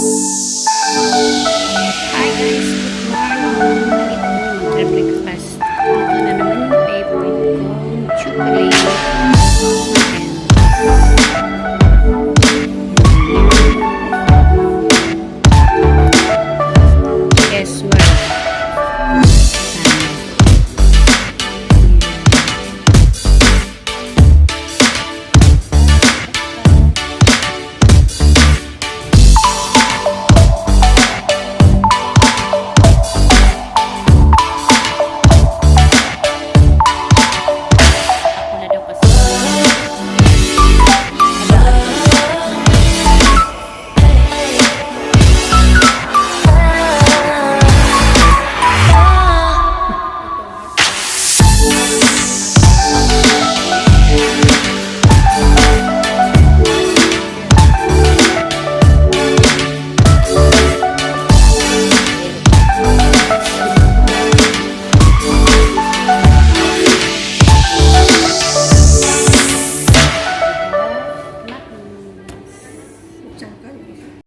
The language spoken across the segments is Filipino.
Hi guys, good morning. Ito, breakfast. Ito na naman yung favorite kong chocolate. Guess what? Wala daw kasi.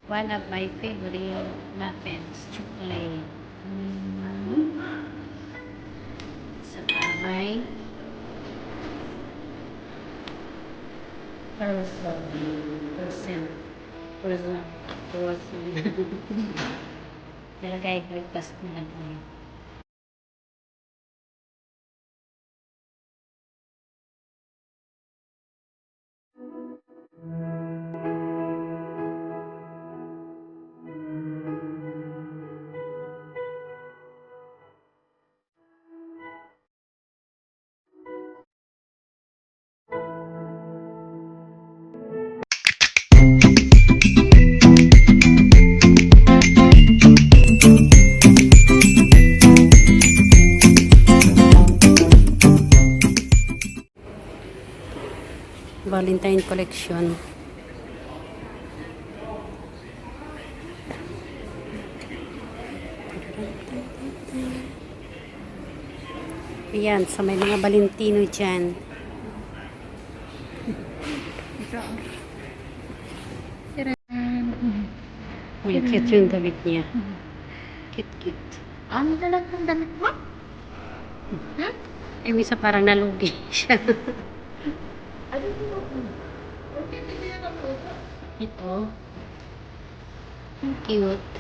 One of my favorite muffins, chocolate. Sa kamay. Nilagay breakfast na lang kami. Valentine collection. Ayan, sa may mga Valentino dyan. May cute yung damit niya. Cute. Ano talaga ang damit mo? Eh, misa parang nalugi siya. Ano mo? Okay, bibigyan ng puso. Ito. Ang cute.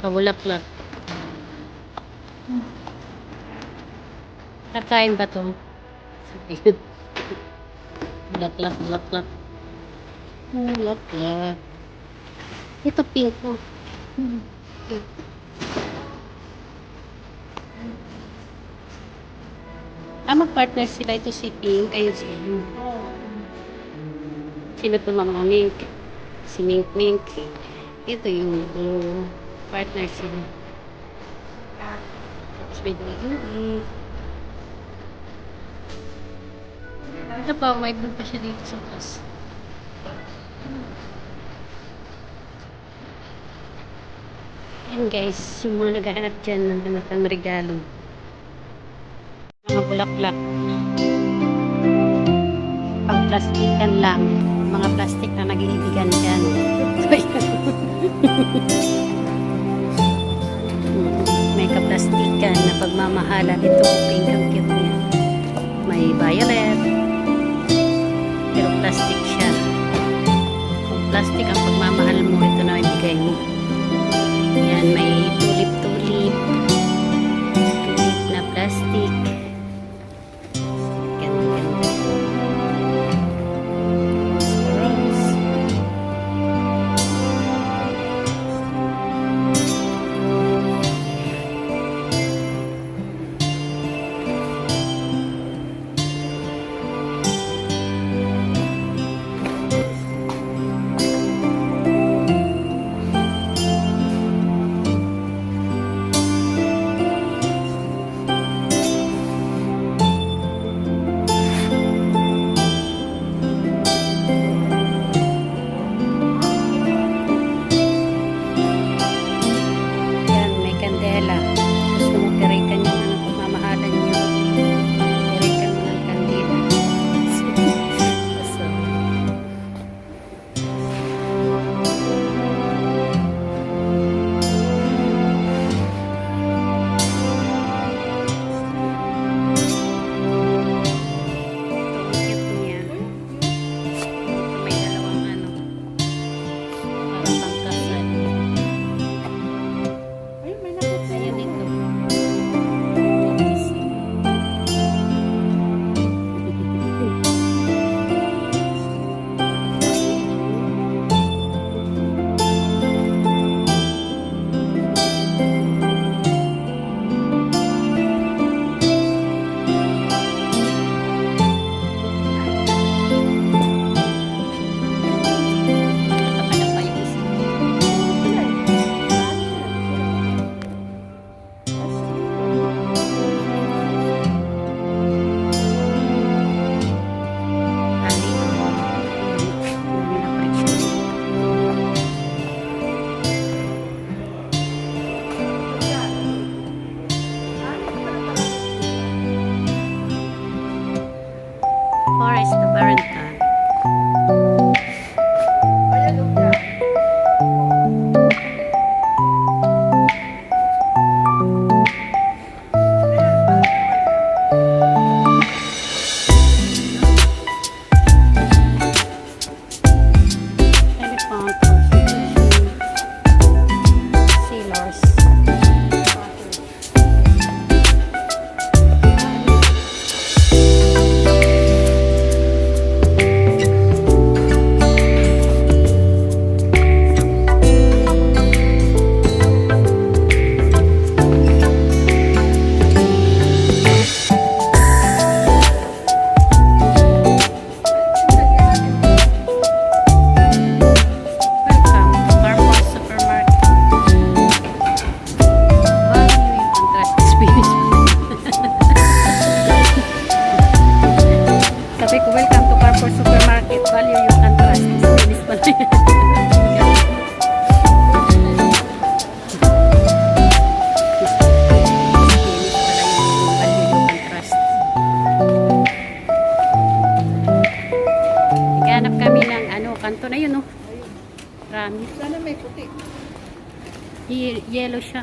Pabulaklak. Kakain ba to? Cute. Bulaklak. Bulaklak. Ito pink mo. Mag-partner sila. Ito si Pink. Ayun si Blue. Sino ito mga Mink? Si Mink. Ito yung Blue. Partner sila. Tapos may dumi. Ito pa, may blue pa siya dito sa taas. Ayan guys, yung mga naghahanap dyan ng regalo. Mga bulaklak. Pag-plastikan lang. Mga plastic na nag-iibigan dyan. May kaplastikan na pagmamahalan. Ito, pink ang cute niya. May violet. Pero plastic siya. Kung plastic ang pagmamahal mo, ito na ibigay mo. Yan, may tulip na plastic. Ganda. Rose. Ayun oh. Rami. Sana may puti. Yellow siya.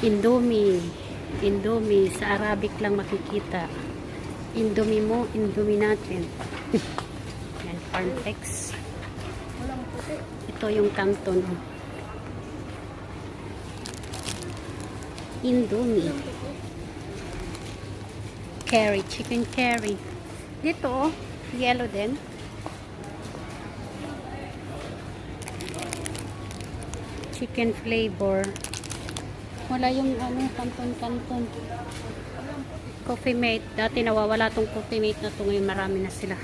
Indomie. Indomie. Sa Arabic lang makikita. Indomie mo, Indomie natin. Yan, cornflakes. Walang puti. Ito yung Canton. Oh. Indomie. Curry, chicken curry. Dito oh, yellow din. Chicken flavor. Wala yung ano, Canton. Coffee mate. Dati nawawala tong coffee mate na to. Ngayon marami na sila.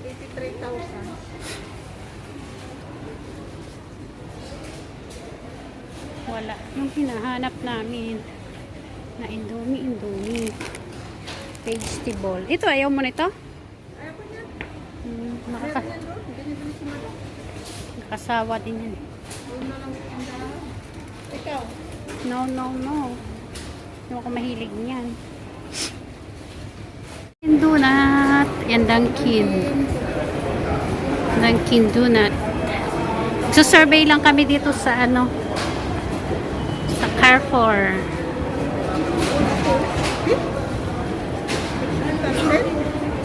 83,000. Wala. Yung hinahanap namin na Indomie. Vegetable. Ito, ayaw mo nito? Ayaw ko niyan. Nakaka Meron yan doon. Binibili si Mama. nakasawa din yan. Huwag na lang ang dahon. Ikaw. No. Hindi ako mahilig niyan. Donut. Yan, Dunkin Donut. So, survey lang kami dito sa ano, sa Carrefour.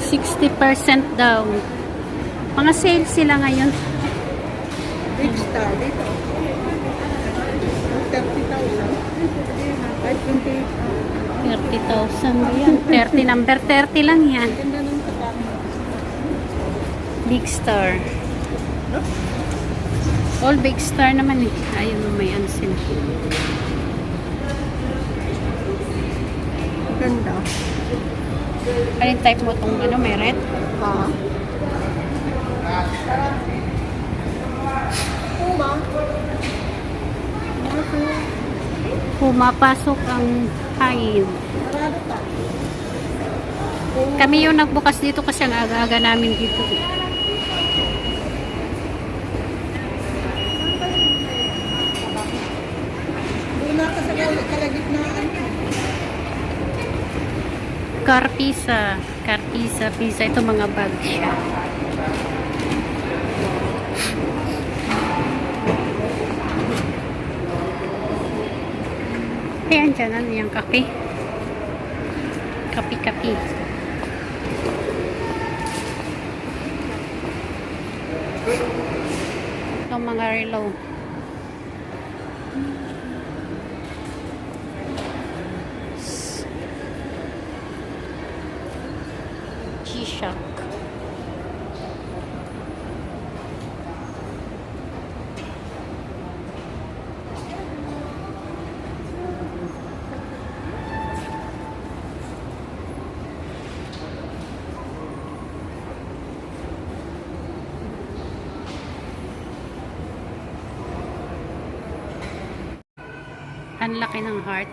60% daw. Mga sales sila ngayon. Big Star dito. 30,000. Ay, 28. 30,000 ba yan? 30, number 30 lang yan. Ganda ng tatak. Big Star. All Big Star naman eh. Ayun, may ano sila. Ganda. Anong type mo itong ano, may red? Ha? Puma. Pumapasok ang hangin. Marado ka. Kami yung nagbukas dito kasi ang aga-aga namin dito. Doon na ka sa kalagitnaan. Carpisa, pizza. Ito mga bag siya. Ayan dyan, ano yung kape? Kape. Ito mga relo. G-Shock. Ang laki ng heart.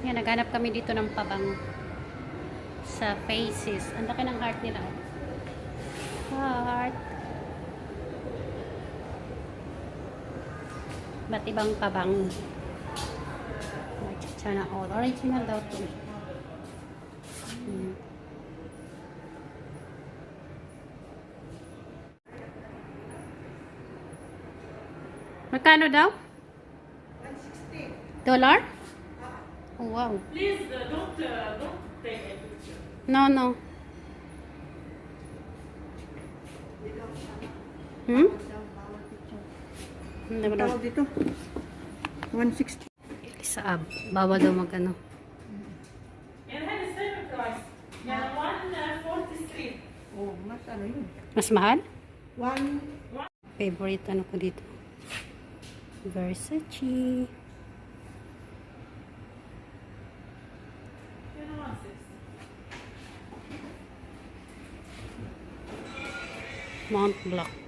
Yan, naghanap kami dito ng pabang sa Faces. Ang laki ng heart nila. Heart. Ba't ibang pabang? Sana all. Original daw to. Magkano daw? $160. Oh, wow. Please don't take a picture. No. Hindi mo daw. Tawag dito. 160. Sa bawal daw magano. And had the same price. Yeah, 143. Oh, mas ano yun? Mas mahal? 1. Favorite ano ko dito. Versace. You know, 160. Mont Blanc.